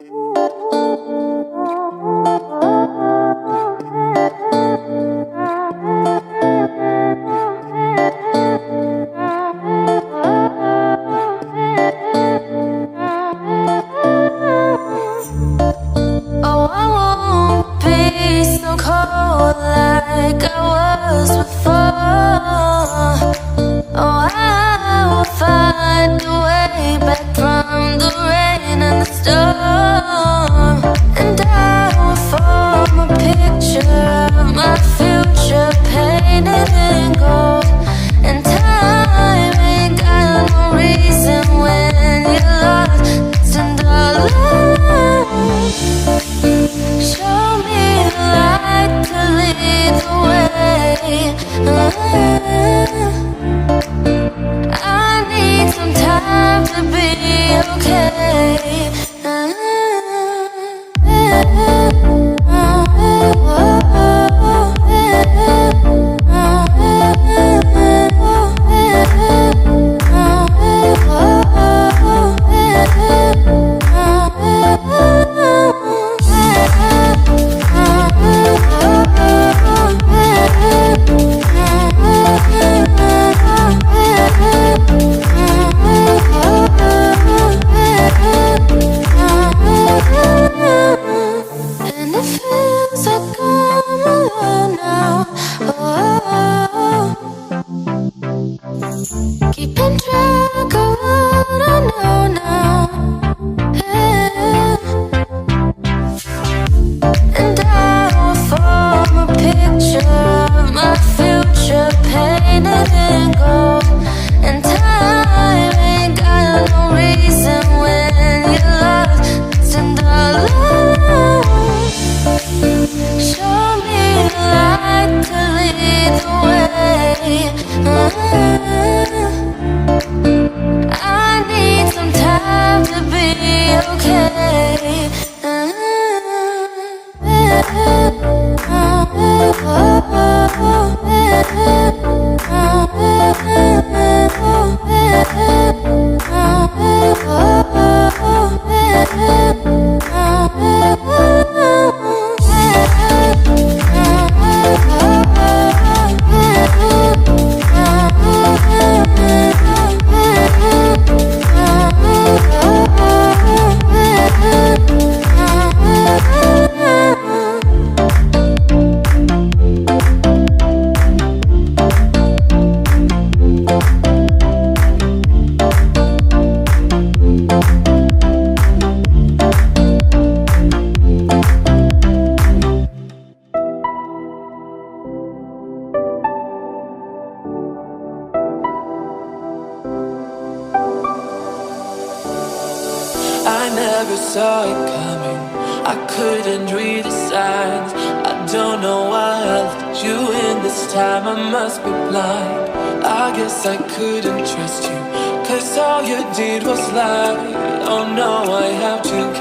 Oh, I won't be so cold like I was before. Oh, I will find a way back from the rain and the storm. And I will form a picture of my future painted in gold. And time ain't got no reason when you're lost in the light. Show me the light to lead the way. I need some time to be okay. And it feels like I'm alone now. Oh, keeping track of what I know now. Yeah. And I will form a picture of my future painted in gold. And time ain't got no reason when you're lost in the light. Show me the light to lead the way. I need some time to be okay. I never saw it coming. I couldn't read the signs. I don't know why I let you in this time. I must be blind. I guess I couldn't trust you, 'cause all you did was lie. Oh no, I have to